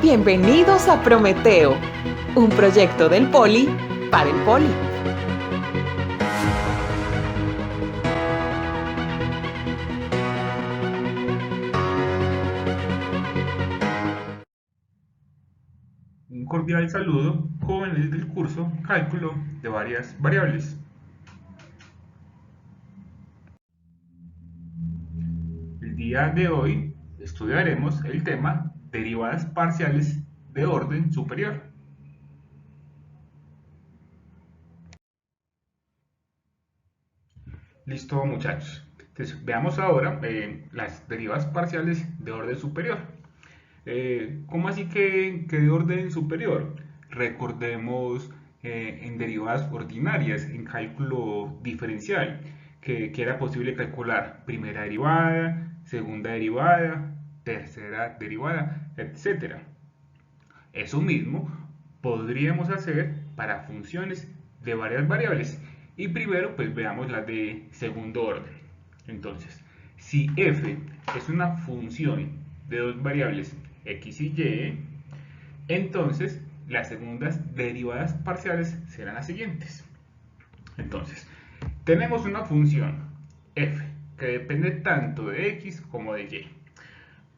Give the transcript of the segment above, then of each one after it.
Bienvenidos a Prometeo, un proyecto del Poli para el Poli. Un cordial saludo, jóvenes del curso Cálculo de varias variables. El día de hoy estudiaremos el tema derivadas parciales de orden superior. Listo, muchachos. Entonces, veamos ahora las derivadas parciales de orden superior. ¿Cómo así que de orden superior? Recordemos en derivadas ordinarias, en cálculo diferencial, que era posible calcular primera derivada, segunda derivada, tercera derivada, etc. Eso mismo podríamos hacer para funciones de varias variables. Y primero, pues veamos las de segundo orden. Entonces, si f es una función de dos variables x y y, entonces las segundas derivadas parciales serán las siguientes. Entonces, tenemos una función f que depende tanto de x como de y.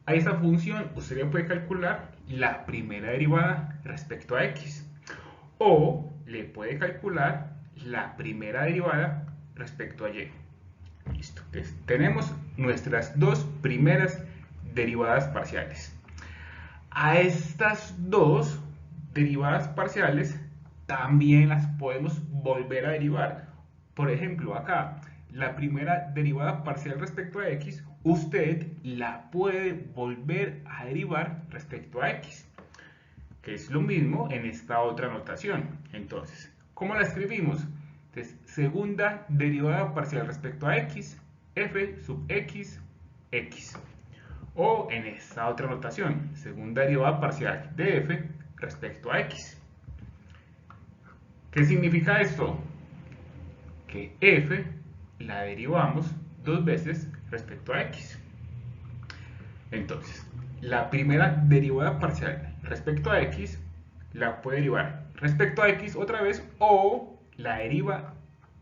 A esta función usted le puede calcular la primera derivada respecto a x, o le puede calcular la primera derivada respecto a y. Listo. Entonces, tenemos nuestras dos primeras derivadas parciales. A estas dos derivadas parciales también las podemos volver a derivar. Por ejemplo, acá, la primera derivada parcial respecto a x, usted la puede volver a derivar respecto a x, que es lo mismo en esta otra notación. Entonces, ¿cómo la escribimos? Entonces, segunda derivada parcial respecto a x, f sub x, x. O en esta otra notación, segunda derivada parcial de f respecto a x. ¿Qué significa esto? Que f la derivamos dos veces respecto a x. Entonces, la primera derivada parcial respecto a x la puede derivar respecto a x otra vez, o la deriva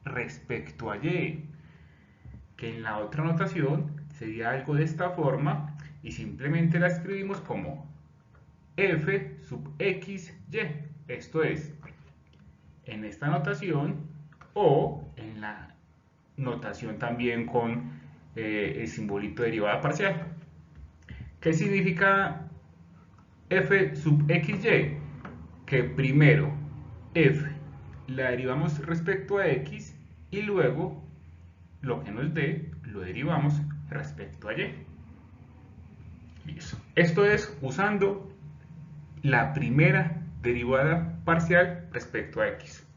respecto a y, que en la otra notación sería algo de esta forma, y simplemente la escribimos como f sub x y. Esto es, en esta notación, o en la notación también con el simbolito de derivada parcial. ¿Qué significa f sub xy? Que primero f la derivamos respecto a x y luego lo que nos dé lo derivamos respecto a y. Listo. Esto es usando la primera derivada parcial respecto a x.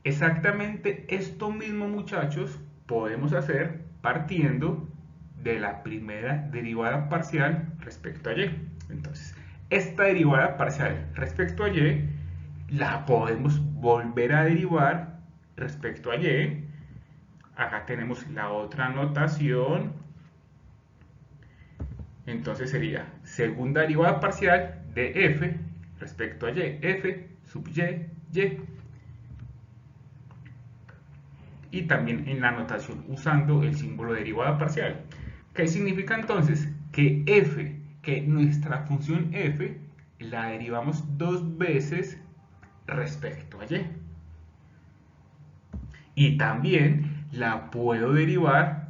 Exactamente esto mismo, muchachos, podemos hacer partiendo de la primera derivada parcial respecto a y. Entonces, esta derivada parcial respecto a y la podemos volver a derivar respecto a y. Acá tenemos la otra notación. Entonces sería segunda derivada parcial de f respecto a y, f sub y, y. Y también en la notación usando el símbolo de derivada parcial. ¿Qué significa entonces? Que nuestra función f la derivamos dos veces respecto a y. Y también la puedo derivar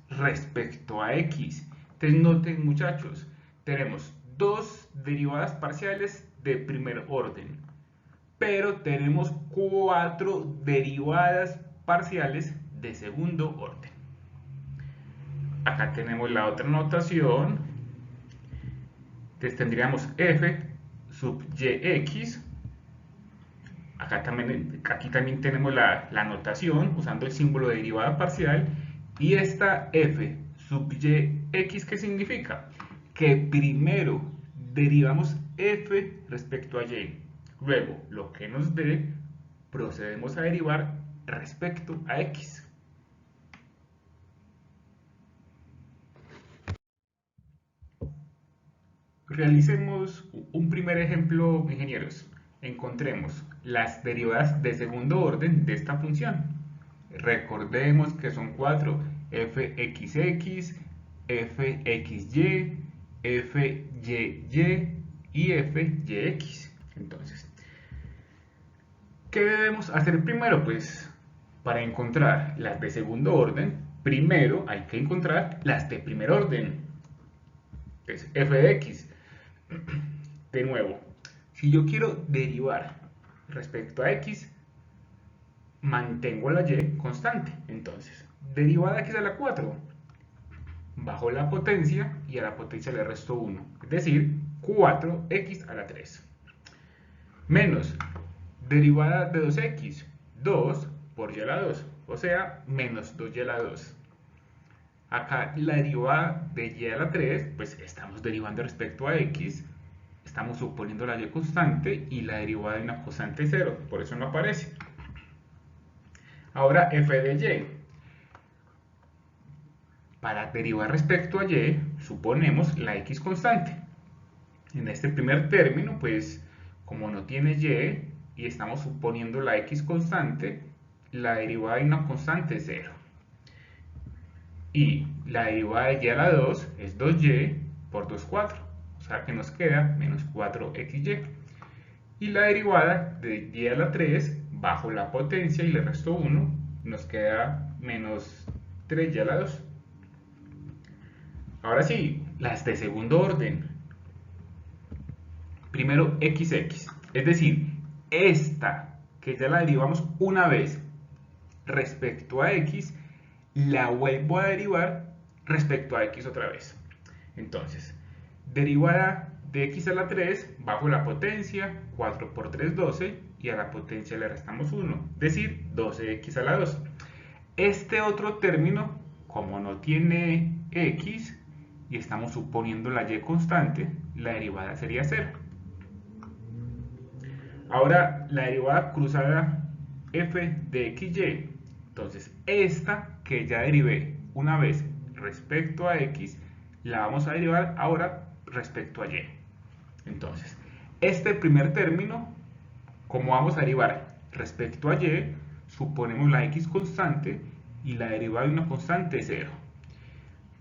respecto a x. Entonces noten, muchachos, tenemos dos derivadas parciales de primer orden, pero tenemos cuatro derivadas parciales de segundo orden. Acá tenemos la otra notación. Entonces tendríamos f sub yx. Aquí también tenemos la notación usando el símbolo de derivada parcial. Y esta f sub yx, ¿qué significa? Que primero derivamos f respecto a y. Luego, lo que nos dé, procedemos a derivar respecto a x. Realicemos un primer ejemplo, ingenieros. Encontremos las derivadas de segundo orden de esta función. Recordemos que son cuatro: fxx, fxy, fyy y fyx. Entonces, ¿qué debemos hacer primero? Pues para encontrar las de segundo orden, primero hay que encontrar las de primer orden. Es f de x. De nuevo, si yo quiero derivar respecto a x, mantengo la y constante. Entonces, derivada de x a la 4, bajo la potencia y a la potencia le resto 1. Es decir, 4x a la 3. Menos derivada de 2x, 2 por y a la 2, o sea, menos 2y a la 2. Acá la derivada de y a la 3, pues estamos derivando respecto a x, estamos suponiendo la y constante y la derivada de una constante 0, por eso no aparece. Ahora f de y. Para derivar respecto a y, suponemos la x constante. En este primer término, pues como no tiene y estamos suponiendo la x constante, la derivada de una constante es 0. Y la derivada de y a la 2 es 2y por 2, 4. O sea que nos queda menos 4xy. Y la derivada de y a la 3 bajo la potencia y le resto 1, nos queda menos 3y a la 2. Ahora sí, las de segundo orden. Primero xx, es decir, esta que ya la derivamos una vez respecto a x, la vuelvo a derivar respecto a x otra vez. Entonces, derivada de x a la 3 bajo la potencia, 4 por 3, 12, y a la potencia le restamos 1, es decir, 12x a la 2. Este otro término, como no tiene x y estamos suponiendo la y constante, la derivada sería 0. Ahora, la derivada cruzada f de xy. Entonces, esta que ya derivé una vez respecto a x, la vamos a derivar ahora respecto a y. Entonces, este primer término, como vamos a derivar respecto a y, suponemos la x constante y la derivada de una constante es 0.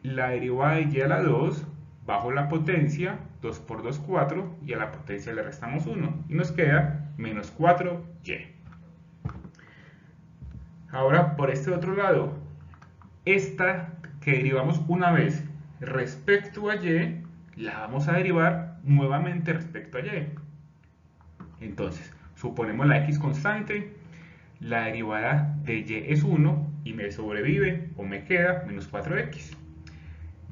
La derivada de y a la 2, bajo la potencia, 2 por 2, 4, y a la potencia le restamos 1, y nos queda menos 4y. Ahora, por este otro lado, esta que derivamos una vez respecto a y, la vamos a derivar nuevamente respecto a y. Entonces, suponemos la x constante, la derivada de y es 1, y me sobrevive o me queda menos 4x.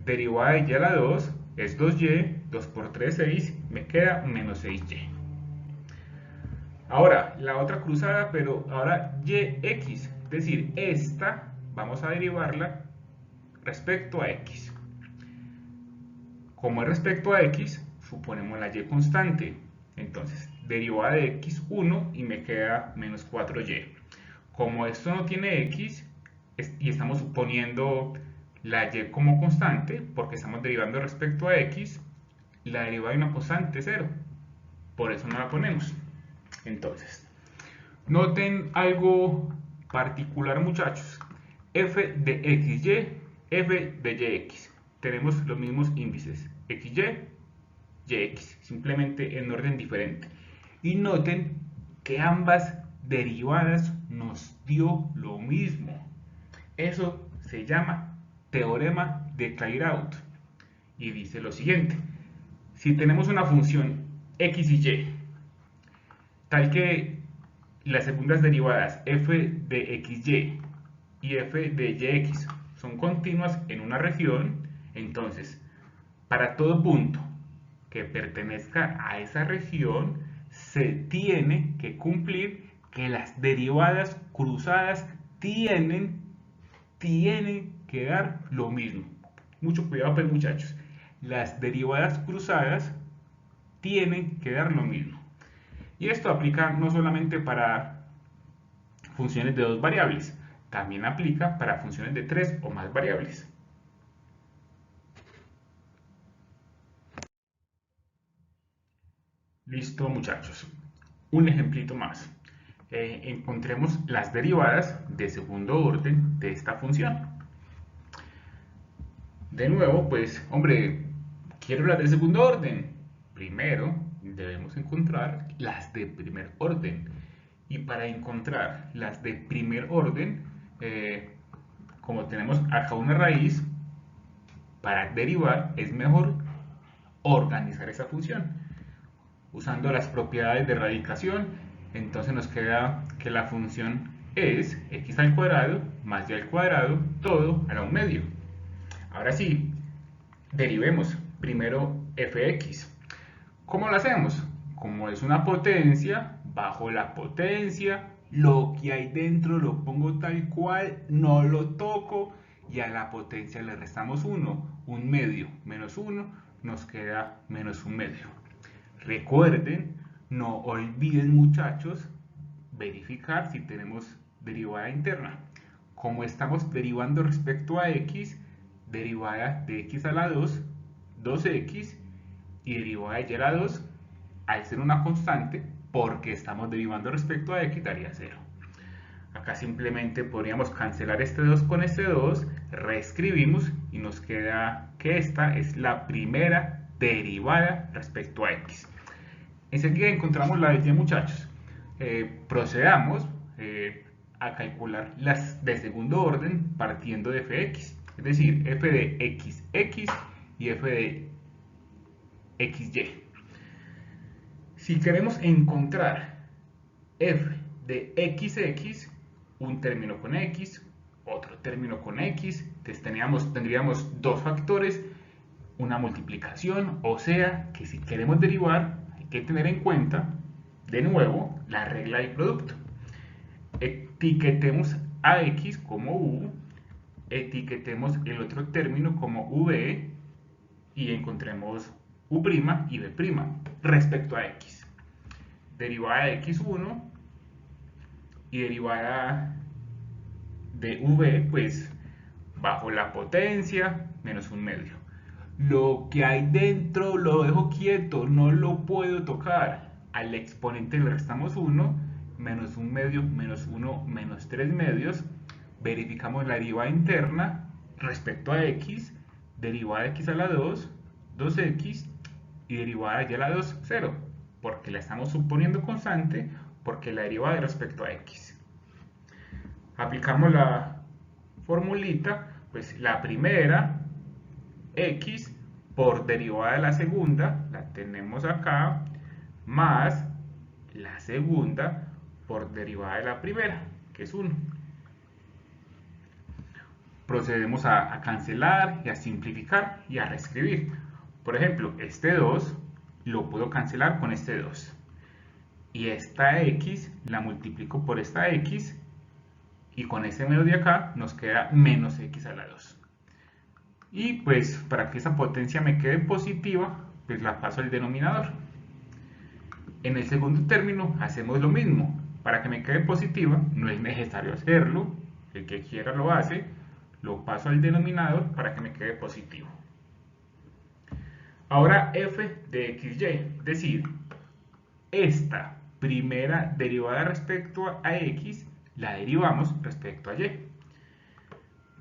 Derivada de y a la 2 es 2y, 2 por 3, 6, me queda menos 6y. Ahora, la otra cruzada, pero ahora yx, es decir, esta vamos a derivarla respecto a x. Como es respecto a x, suponemos la y constante. Entonces, derivada de x1 y me queda menos 4y. Como esto no tiene x y estamos suponiendo la y como constante, porque estamos derivando respecto a x, la derivada de una constante es 0. Por eso no la ponemos. Entonces, noten algo particular, muchachos. F de xy, f de yx. Tenemos los mismos índices, xy, yx, simplemente en orden diferente. Y noten que ambas derivadas nos dio lo mismo. Eso se llama teorema de Clairaut. Y dice lo siguiente: si tenemos una función x y y, tal que las segundas derivadas f de xy y f de yx son continuas en una región, entonces, para todo punto que pertenezca a esa región, se tiene que cumplir que las derivadas cruzadas tienen que dar lo mismo. Mucho cuidado, pues, muchachos. Las derivadas cruzadas tienen que dar lo mismo. Y esto aplica no solamente para funciones de 2 variables, también aplica para funciones de 3 o más variables. Listo, muchachos. Un ejemplito más. Encontremos las derivadas de segundo orden de esta función. De nuevo, pues, hombre, quiero las de segundo orden. Primero debemos encontrar las de primer orden. Y para encontrar las de primer orden, como tenemos acá una raíz, para derivar es mejor organizar esa función usando las propiedades de radicación. Entonces nos queda que la función es x al cuadrado más y al cuadrado todo a la 1 medio. Ahora sí, derivemos primero fx. ¿Cómo lo hacemos? Como es una potencia, bajo la potencia, lo que hay dentro lo pongo tal cual, no lo toco, y a la potencia le restamos 1, 1 medio menos 1, nos queda menos 1 medio. Recuerden, no olviden, muchachos, verificar si tenemos derivada interna. Como estamos derivando respecto a x, derivada de x a la 2, 2x, y derivada de y a la 2, al ser una constante, porque estamos derivando respecto a x, daría 0. Acá simplemente podríamos cancelar este 2 con este 2, reescribimos y nos queda que esta es la primera derivada respecto a x. Enseguida encontramos la de y, muchachos. Procedamos a calcular las de segundo orden partiendo de fx, es decir, f de xx y f de xy. Si queremos encontrar f de xx, un término con x, otro término con x, entonces tendríamos dos factores, una multiplicación, o sea que si queremos derivar hay que tener en cuenta de nuevo la regla del producto. Etiquetemos a x como u, etiquetemos el otro término como v y encontremos u' y b' respecto a x. Derivada de x1 y derivada de v, pues bajo la potencia menos 1 medio. Lo que hay dentro lo dejo quieto, no lo puedo tocar. Al exponente le restamos 1, menos 1 medio, menos 1, menos 3 medios. Verificamos la derivada interna respecto a x, derivada de x a la 2, 2x, y derivada de y a la 2, 0, porque la estamos suponiendo constante, porque la derivada es respecto a x. Aplicamos la formulita, pues la primera, x, por derivada de la segunda, la tenemos acá, más la segunda por derivada de la primera, que es 1. Procedemos a cancelar y a simplificar y a reescribir. Por ejemplo, este 2 lo puedo cancelar con este 2. Y esta x la multiplico por esta x, y con ese medio de acá nos queda menos x a la 2. Y pues para que esa potencia me quede positiva, pues la paso al denominador. En el segundo término hacemos lo mismo. Para que me quede positiva no es necesario hacerlo, el que quiera lo hace, lo paso al denominador para que me quede positivo. Ahora f de xy, es decir, esta primera derivada respecto a x la derivamos respecto a y.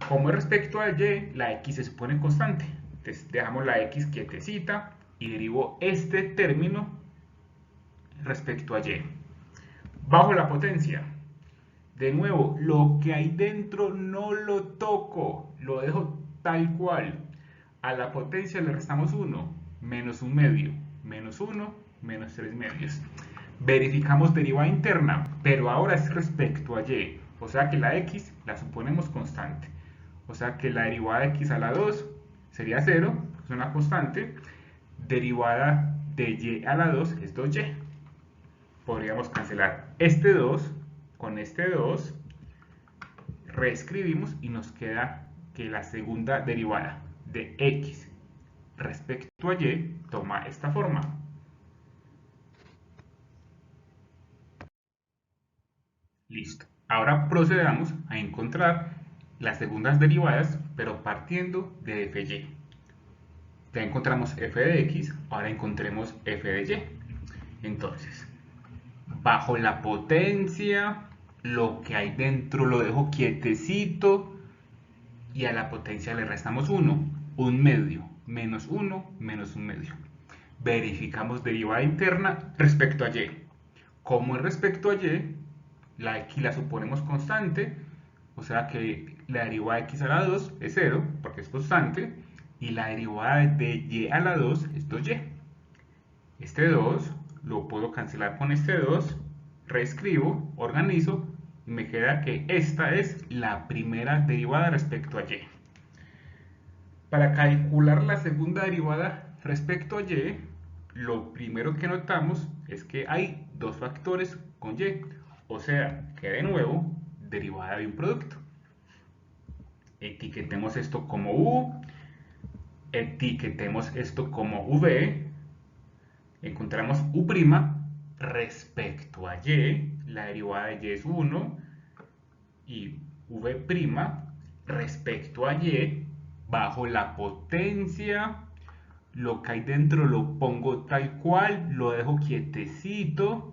Como es respecto a y, la x se supone constante. Entonces dejamos la x quietecita y derivo este término respecto a y. Bajo la potencia. De nuevo, lo que hay dentro no lo toco, lo dejo tal cual. A la potencia le restamos 1, menos 1 medio, menos 1, menos 3 medios. Verificamos derivada interna, pero ahora es respecto a y, o sea que la x la suponemos constante. O sea que la derivada de x a la 2 sería 0, es una constante. Derivada de y a la 2 es 2y. Podríamos cancelar este 2 con este 2, reescribimos y nos queda que la segunda derivada de x respecto a y toma esta forma. Listo. Ahora procedamos a encontrar las segundas derivadas, pero partiendo de f de y. Ya encontramos f de x, ahora encontremos f de y. Entonces, bajo la potencia, lo que hay dentro lo dejo quietecito y a la potencia le restamos 1, un medio, menos 1, menos un medio. Verificamos derivada interna respecto a y. Como es respecto a y, la x la suponemos constante, o sea que la derivada de x a la 2 es 0, porque es constante, y la derivada de y a la 2 es 2y. Este 2 lo puedo cancelar con este 2, reescribo, organizo, y me queda que esta es la primera derivada respecto a y. Para calcular la segunda derivada respecto a y, lo primero que notamos es que hay dos factores con y, o sea que de nuevo, derivada de un producto. Etiquetemos esto como u, etiquetemos esto como v, encontramos u' respecto a y, la derivada de y es 1, y v' respecto a y, bajo la potencia, lo que hay dentro lo pongo tal cual, lo dejo quietecito,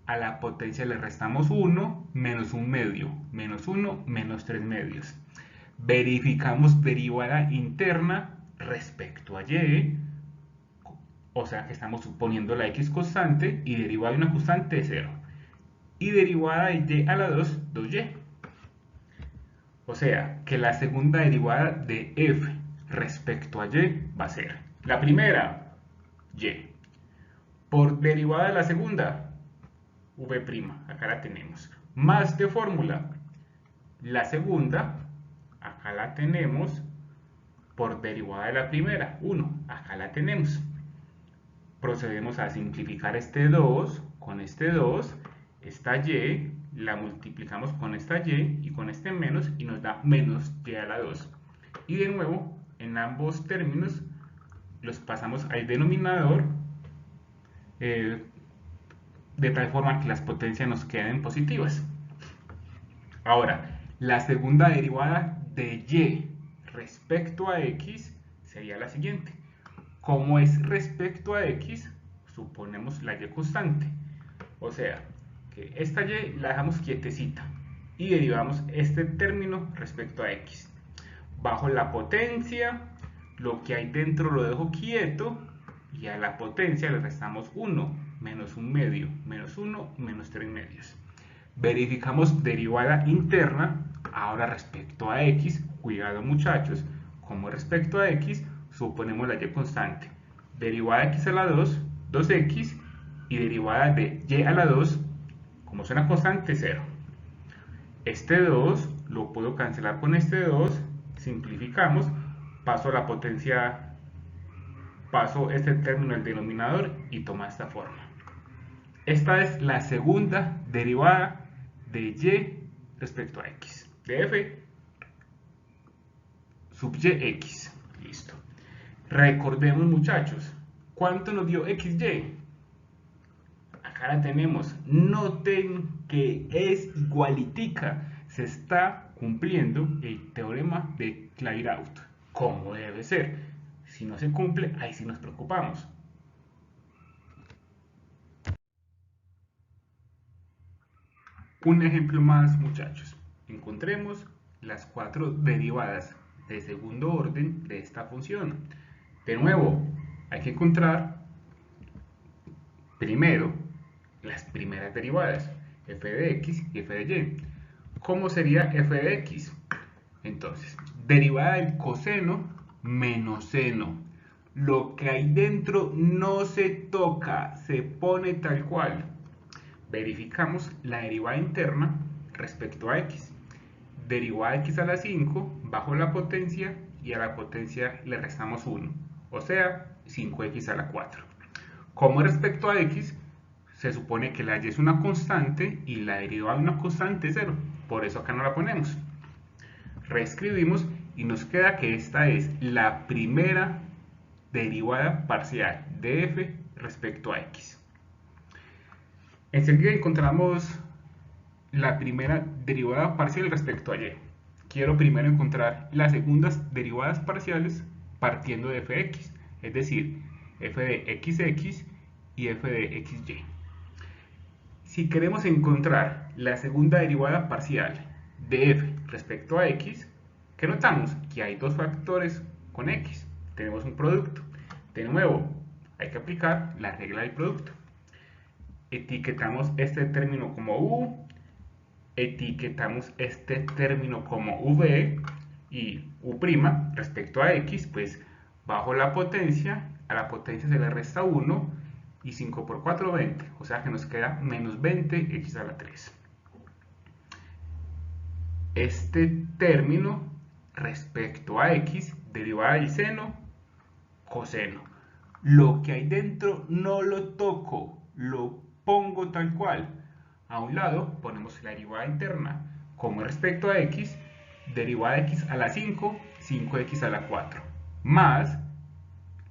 a la potencia le restamos 1, menos un medio, menos 1, menos 3 medios. Verificamos derivada interna respecto a y, o sea que estamos suponiendo la x constante y derivada de una constante es 0. Y derivada de y a la 2, 2y. O sea que la segunda derivada de f respecto a y va a ser la primera, y, por derivada de la segunda, v', acá la tenemos, más de fórmula, la segunda, acá la tenemos, por derivada de la primera, 1, acá la tenemos. Procedemos a simplificar este 2 con este 2, esta y, la multiplicamos con esta y y con este menos y nos da menos y a la 2. Y de nuevo, en ambos términos, los pasamos al denominador de tal forma que las potencias nos queden positivas. Ahora, la segunda derivada de y respecto a x sería la siguiente. Como es respecto a x, suponemos la y constante. O sea, que esta y la dejamos quietecita y derivamos este término respecto a x. Bajo la potencia, lo que hay dentro lo dejo quieto y a la potencia le restamos 1, menos un medio, menos 1, menos 3 medios. Verificamos derivada interna, ahora respecto a x, cuidado muchachos, como respecto a x, suponemos la y constante. Derivada de x a la 2, 2x, y derivada de y a la 2, como es una constante, 0. Este 2 lo puedo cancelar con este 2, simplificamos, paso a la potencia, paso este término al denominador y toma esta forma. Esta es la segunda derivada de y respecto a x, de f sub yx. Listo. Recordemos muchachos, ¿cuánto nos dio xy? Acá la tenemos. Noten que es igualitica. Se está cumpliendo el teorema de Clairaut, como debe ser. Si no se cumple, ahí sí nos preocupamos. Un ejemplo más, muchachos. Encontremos las 4 derivadas de segundo orden de esta función. De nuevo, hay que encontrar primero las primeras derivadas, f de x y f de y. ¿Cómo sería f de x? Entonces, derivada del coseno menos seno. Lo que hay dentro no se toca, se pone tal cual. Verificamos la derivada interna respecto a x. Derivada de x a la 5 bajo la potencia y a la potencia le restamos 1, o sea 5x a la 4. Como respecto a x, se supone que la y es una constante y la derivada de una constante es 0, por eso acá no la ponemos. Reescribimos y nos queda que esta es la primera derivada parcial de f respecto a x. Enseguida encontramos la primera derivada parcial respecto a y. Quiero primero encontrar las segundas derivadas parciales partiendo de fx, es decir, f de xx y f de xy. Si queremos encontrar la segunda derivada parcial de f respecto a x, ¿qué notamos? Que hay dos factores con x. Tenemos un producto. De nuevo, hay que aplicar la regla del producto. Etiquetamos este término como u, etiquetamos este término como v y u' respecto a x, pues bajo la potencia, a la potencia se le resta 1 y 5 por 4, 20, o sea que nos queda menos 20x a la 3. Este término respecto a x, derivada del seno, coseno. Lo que hay dentro no lo toco, lo pongo tal cual. A un lado ponemos la derivada interna como respecto a x, derivada de x a la 5, 5x a la 4, más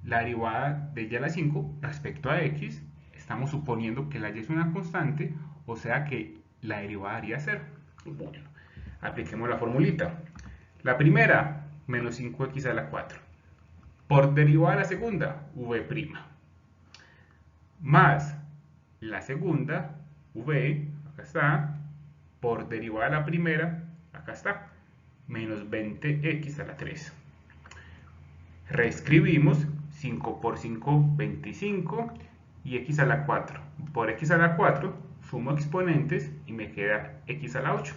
la derivada de y a la 5 respecto a x. Estamos suponiendo que la y es una constante, o sea que la derivada daría 0. Bueno, apliquemos la formulita. La primera, menos 5x a la 4. Por derivada de la segunda, v', más la segunda, v, acá está, por derivada de la primera, acá está, menos 20x a la 3. Reescribimos 5 por 5, 25, y x a la 4. Por x a la 4, sumo exponentes y me queda x a la 8.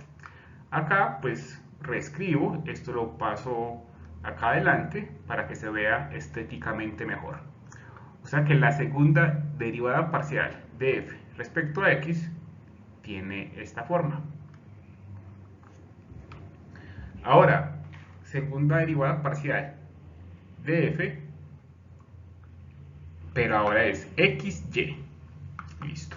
Acá, pues, reescribo, esto lo paso acá adelante para que se vea estéticamente mejor. O sea que la segunda derivada parcial de f respecto a x tiene esta forma. Ahora, segunda derivada parcial de f, pero ahora es xy. Listo.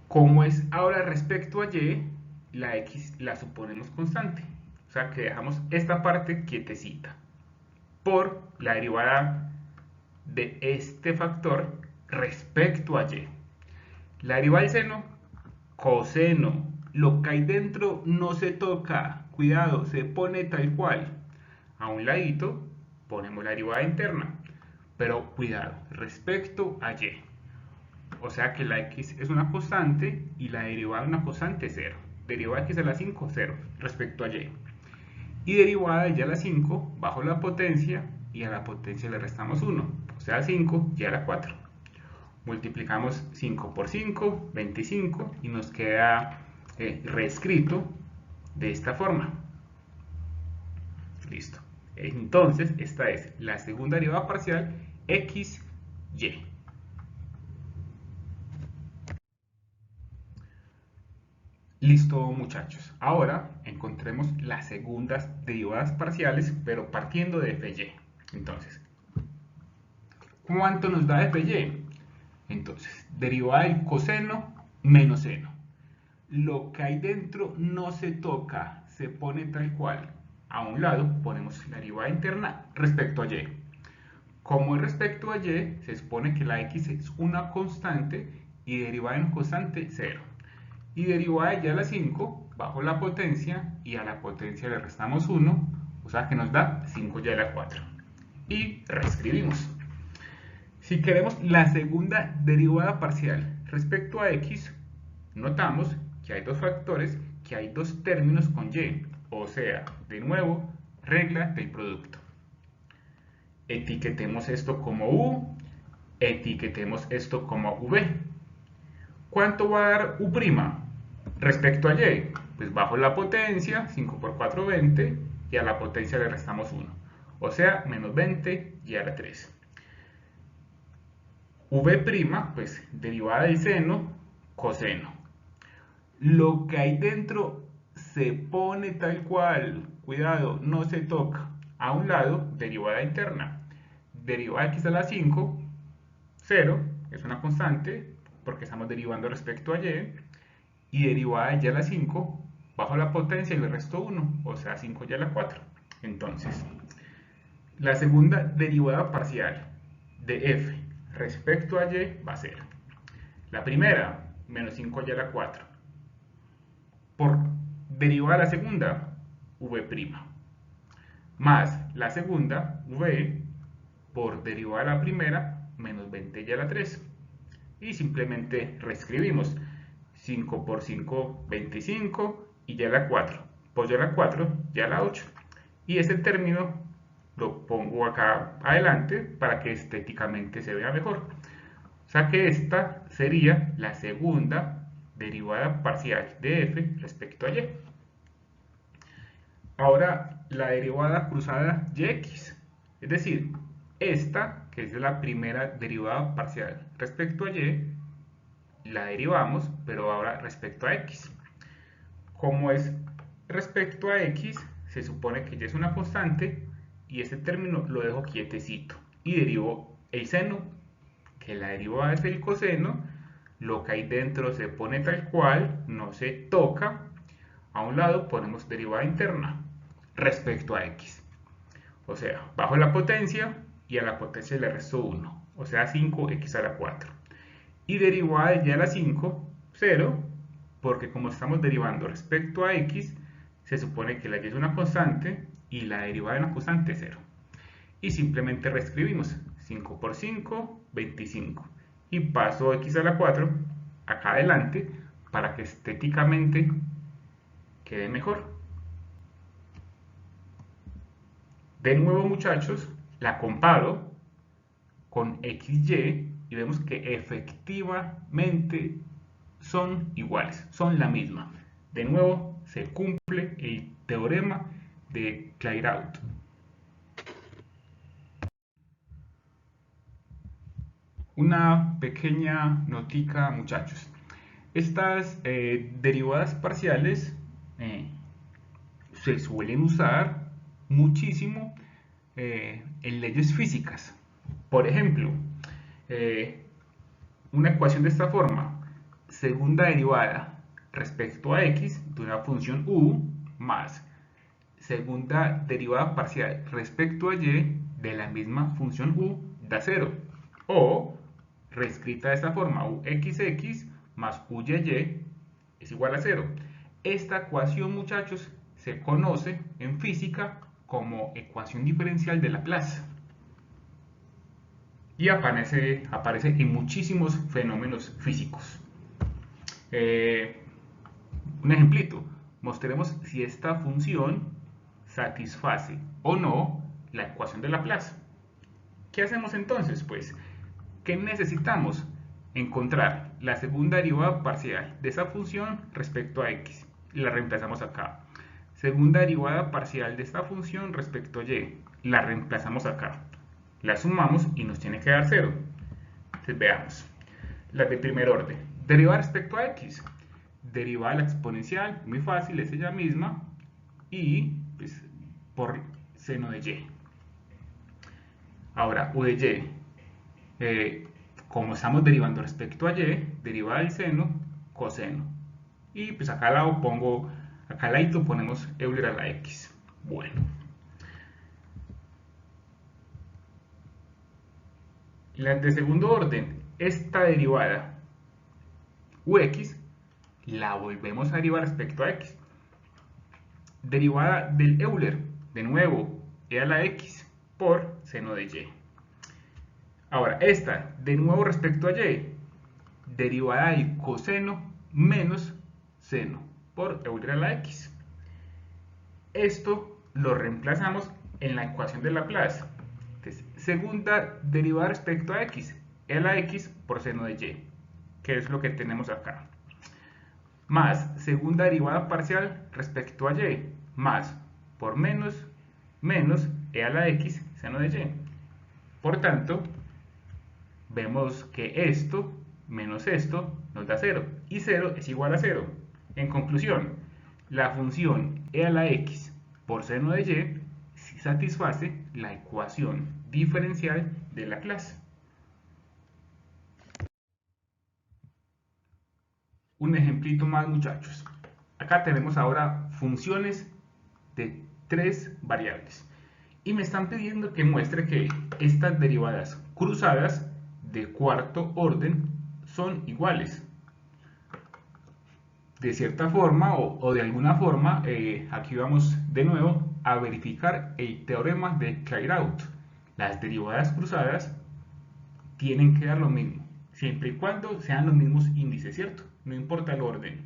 Como es ahora respecto a y, la x la suponemos constante. O sea que dejamos esta parte quietecita por la derivada de este factor respecto a y. La derivada del seno, coseno. Lo que hay dentro no se toca. Cuidado, se pone tal cual. A un ladito ponemos la derivada interna. Pero cuidado, respecto a y. O sea que la x es una constante y la derivada de una constante es 0. Derivada de x a la 5, 0 respecto a y. Y derivada de y a la 5 bajo la potencia y a la potencia le restamos 1. O sea 5 y a la 4. Multiplicamos 5 por 5, 25 y nos queda reescrito de esta forma. Listo. Entonces esta es la segunda derivada parcial xy. Listo, muchachos. Ahora encontremos las segundas derivadas parciales, pero partiendo de fy. Entonces, ¿cuánto nos da fy? Entonces, derivada del coseno menos seno. Lo que hay dentro no se toca, se pone tal cual. A un lado ponemos la derivada interna respecto a y. Como es respecto a y, se supone que la x es una constante y derivada de una constante 0. Y derivada de y a la 5 bajo la potencia y a la potencia le restamos 1, o sea que nos da 5y a la 4. Y reescribimos. Si queremos la segunda derivada parcial respecto a x, notamos que hay dos factores, que hay dos términos con y, o sea, de nuevo, regla del producto. Etiquetemos esto como u, etiquetemos esto como v. ¿Cuánto va a dar u' respecto a y? Pues bajo la potencia, 5 por 4, 20, y a la potencia le restamos 1. O sea, menos 20 y a la 3. V', pues derivada del seno, coseno. Lo que hay dentro se pone tal cual. Cuidado, no se toca. A un lado, derivada interna. Derivada de x a la 5, 0, es una constante, porque estamos derivando respecto a y. Y derivada de y a la 5, bajo la potencia y le resto 1, o sea 5y a la 4. Entonces, la segunda derivada parcial de f respecto a y va a ser la primera, menos 5y a la 4, por derivada de la segunda, v', más la segunda, v, por derivada de la primera, menos 20y a la 3. Y simplemente reescribimos 5 por 5, 25 y ya la 4. Pues ya la 4, ya la 8. Y ese término lo pongo acá adelante para que estéticamente se vea mejor. O sea que esta sería la segunda derivada parcial de f respecto a y. Ahora la derivada cruzada yx, es decir, esta, que es la primera derivada parcial respecto a y, la derivamos, pero ahora respecto a x. Como es respecto a x, se supone que y es una constante y este término lo dejo quietecito y derivo el seno, que la derivada es el coseno, lo que hay dentro se pone tal cual, no se toca. A un lado ponemos derivada interna respecto a x. O sea, bajo la potencia y a la potencia le resto 1, o sea 5x a la 4. Y derivada de y a la 5, 0, porque como estamos derivando respecto a x, se supone que la y es una constante y la derivada de una constante es 0. Y simplemente reescribimos 5 por 5, 25. Y paso x a la 4 acá adelante para que estéticamente quede mejor. De nuevo, muchachos, la comparo con xy y vemos que efectivamente son iguales, son la misma. De nuevo, se cumple el teorema de Clairaut. Una pequeña notica, muchachos. Estas derivadas parciales se suelen usar muchísimo en leyes físicas. Por ejemplo, una ecuación de esta forma: segunda derivada respecto a x de una función u más segunda derivada parcial respecto a y de la misma función u da 0. O, reescrita de esta forma, uxx más uyy es igual a 0. Esta ecuación, muchachos, se conoce en física como ecuación diferencial de Laplace. Y aparece en muchísimos fenómenos físicos. Un ejemplito. Mostremos si esta función satisface o no la ecuación de Laplace. ¿Qué hacemos entonces? Pues, ¿qué necesitamos? Encontrar la segunda derivada parcial de esa función respecto a x. Y la reemplazamos acá. Segunda derivada parcial de esta función respecto a y. La reemplazamos acá. La sumamos y nos tiene que dar 0. Entonces veamos. Las de primer orden. Derivada respecto a x. Derivada de la exponencial, muy fácil, es ella misma. Y pues, por seno de y. Ahora, u de y. Como estamos derivando respecto a y, derivada del seno, coseno. Y pues acá al lado pongo, acá al ladito ponemos Euler a la x. Bueno. Las de segundo orden, esta derivada ux, la volvemos a derivar respecto a x. Derivada del Euler, de nuevo, e a la x por seno de y. Ahora, esta, de nuevo respecto a y, derivada del coseno menos seno por Euler a la x. Esto lo reemplazamos en la ecuación de Laplace. Entonces, segunda derivada respecto a x, e a la x por seno de y, que es lo que tenemos acá. Más segunda derivada parcial respecto a y, más por menos e a la x seno de y. Por tanto, vemos que esto menos esto nos da 0 y 0 es igual a 0. En conclusión, la función e a la x por seno de y satisface la ecuación diferencial de Laplace. Un ejemplito más, muchachos. Acá tenemos ahora funciones de 3 variables y me están pidiendo que muestre que estas derivadas cruzadas de cuarto orden son iguales. De cierta forma o de alguna forma, aquí vamos de nuevo a verificar el teorema de Clairaut. Las derivadas cruzadas tienen que dar lo mismo. siempre y cuando sean los mismos índices, ¿cierto? No importa el orden.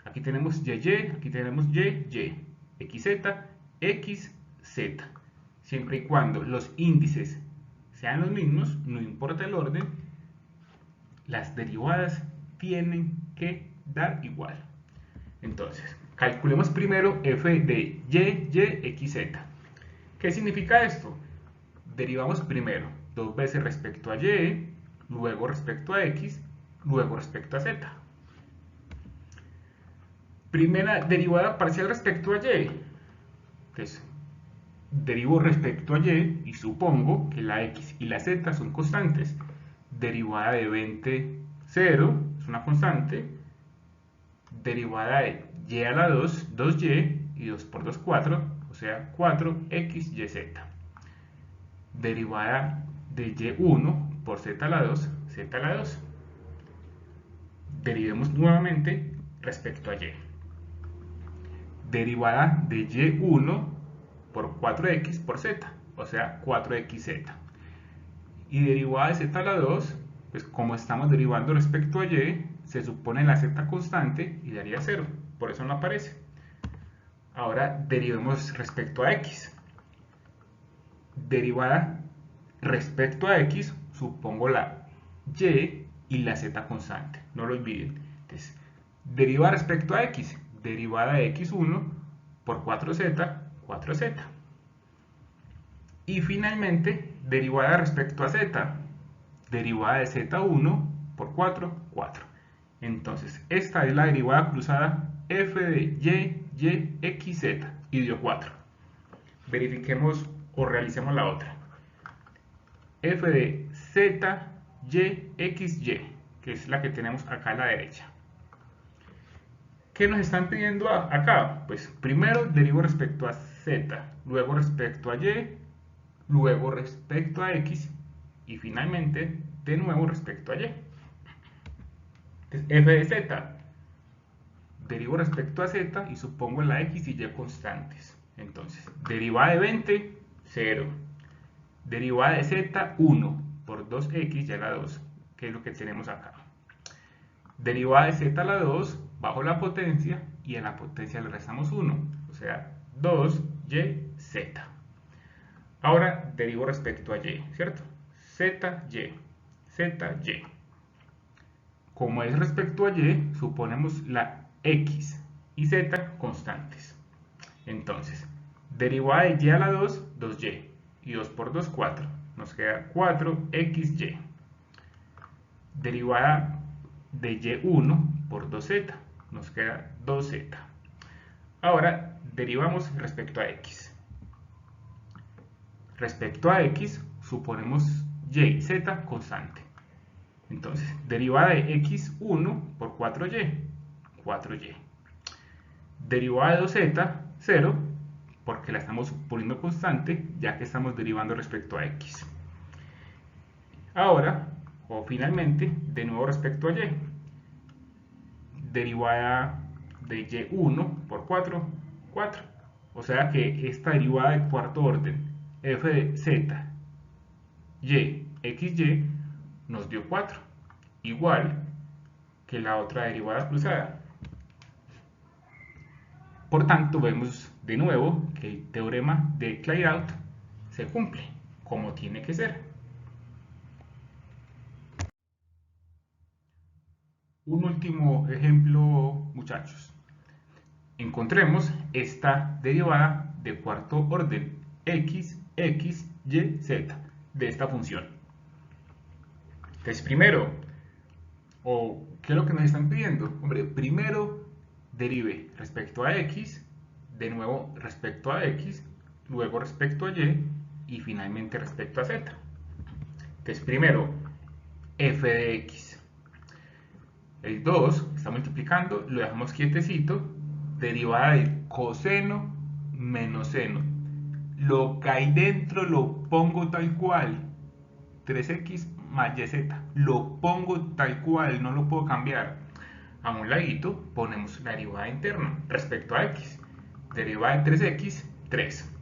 Aquí tenemos aquí tenemos xz, xz. Siempre y cuando los índices sean los mismos, no importa el orden, las derivadas tienen que dar igual. Entonces, calculemos primero f de xz. ¿Qué significa esto? Derivamos primero dos veces respecto a y, luego respecto a x, luego respecto a z. Primera derivada parcial respecto a y. Entonces, derivo respecto a y supongo que la x y la z son constantes. Derivada de 20, 0, es una constante. Derivada de y a la 2, 2y, y 2 por 2, 4, o sea, 4xyz. Derivada de y1 por z a la 2, z a la 2. Derivemos nuevamente respecto a y. Derivada de y1 por 4x por z, o sea, 4xz. Y derivada de z a la 2, pues como estamos derivando respecto a y, se supone la z constante y daría 0, por eso no aparece. Ahora derivemos respecto a x. Derivada respecto a x, supongo la y la z constante, no lo olviden. Entonces, derivada respecto a x, derivada de x1 por 4z, 4z. Y finalmente, derivada respecto a z, derivada de z1 por 4, 4. Entonces, esta es la derivada cruzada f de y, xz, y dio 4. Verifiquemos o realicemos la otra. F de z, xy, que es la que tenemos acá a la derecha. ¿Qué nos están pidiendo acá? Pues primero derivo respecto a z, luego respecto a y, luego respecto a x y finalmente de nuevo respecto a y. Entonces, f de z, derivo respecto a z y supongo la x y y constantes. Entonces, derivada de 20, 0. Derivada de z, 1 por 2x y a la 2, que es lo que tenemos acá. Derivada de z a la 2, bajo la potencia, y en la potencia le restamos 1, o sea, 2yz. Ahora derivo respecto a y, ¿cierto? zy, zy. Como es respecto a y, suponemos la x y z constantes. Entonces, derivada de y a la 2, 2y, y 2 por 2, 4. Nos queda 4xy. Derivada de y1 por 2z, nos queda 2z. Ahora derivamos respecto a x. Respecto a x, suponemos y y z constante. Entonces, derivada de x1 por 4y, 4y. Derivada de 2z, 0, porque la estamos poniendo constante, ya que estamos derivando respecto a x. Ahora, o finalmente, de nuevo respecto a y. Derivada de y1 por 4, 4. O sea que esta derivada de cuarto orden, f de z, y, xy, nos dio 4. Igual que la otra derivada cruzada. Por tanto, vemos de nuevo que el teorema de Clairaut se cumple, como tiene que ser. Un último ejemplo, muchachos. Encontremos esta derivada de cuarto orden, x, y, z, de esta función. Entonces, primero, ¿qué es lo que nos están pidiendo? Hombre, primero derive respecto a x, de nuevo respecto a x, luego respecto a y finalmente respecto a z. Entonces, primero, f de x. El 2 está multiplicando, lo dejamos quietecito, derivada del coseno menos seno. Lo que hay dentro lo pongo tal cual, 3x más yz, lo pongo tal cual, no lo puedo cambiar. A un ladito ponemos la derivada interna respecto a x. Derivada de 3x, 3.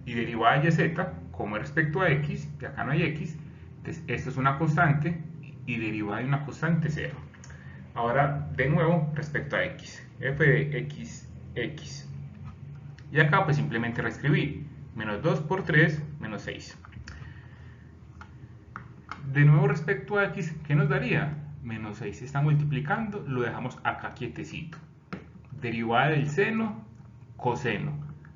Y derivada de yz, como es respecto a x, que acá no hay x, entonces esto es una constante y derivada de una constante 0. Ahora, de nuevo, respecto a x, f de x. Y acá pues simplemente reescribí. Menos 2 por 3, menos 6. De nuevo respecto a x, ¿qué nos daría? Menos 6 se está multiplicando, lo dejamos acá quietecito. Derivada del seno, coseno.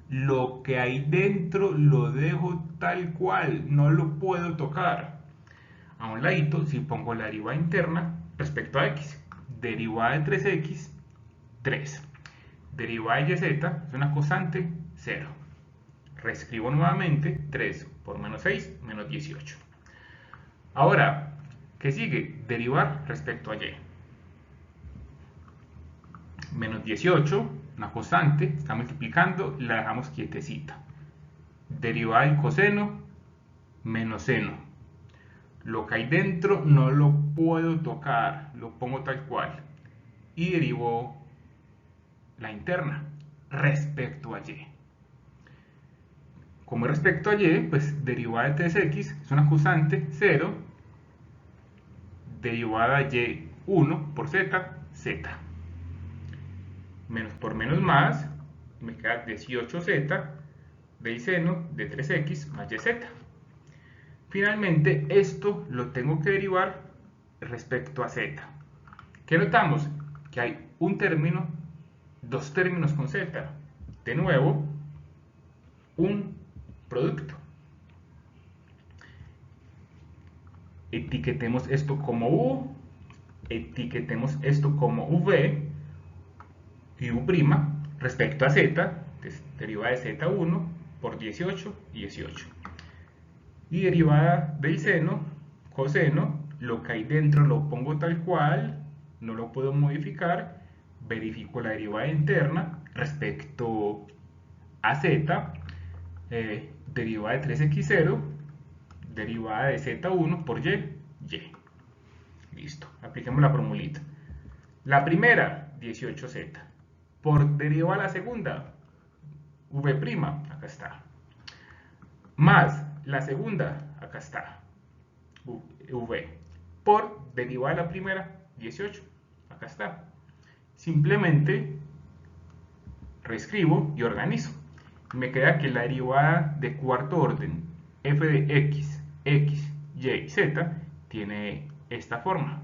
Lo que hay dentro lo dejo tal cual, no lo puedo tocar. A un ladito, si pongo la derivada interna respecto a x, derivada de 3x, 3. Derivada de y(z) es una constante, 0. Reescribo nuevamente, 3 por menos 6, menos 18. Ahora, ¿qué sigue? Derivar respecto a y. Menos 18, una constante, está multiplicando, la dejamos quietecita. Derivada del coseno, menos seno. Lo que hay dentro no lo puedo tocar, lo pongo tal cual. Y derivo la interna respecto a y. Como respecto a y, pues derivada de 3x es una constante, 0. Derivada de y1 por z, z. Menos por menos más, me queda 18z del seno de 3x más yz. Finalmente, esto lo tengo que derivar respecto a z. ¿Qué notamos? Que hay un término, dos términos con z. De nuevo, un producto. Etiquetemos esto como u, etiquetemos esto como v y u' respecto a z, derivada de z1 por 18 y 18. Y derivada del seno, coseno, lo que hay dentro lo pongo tal cual, no lo puedo modificar, verifico la derivada interna respecto a z, derivada de 3x0, derivada de z1 por y. Listo, apliquemos la formulita. La primera, 18z. Por derivada a la segunda, v', acá está. Más la segunda, acá está, v. Por derivada a la primera, 18, acá está. Simplemente reescribo y organizo. Me queda que la derivada de cuarto orden, f de x, y, z, tiene esta forma.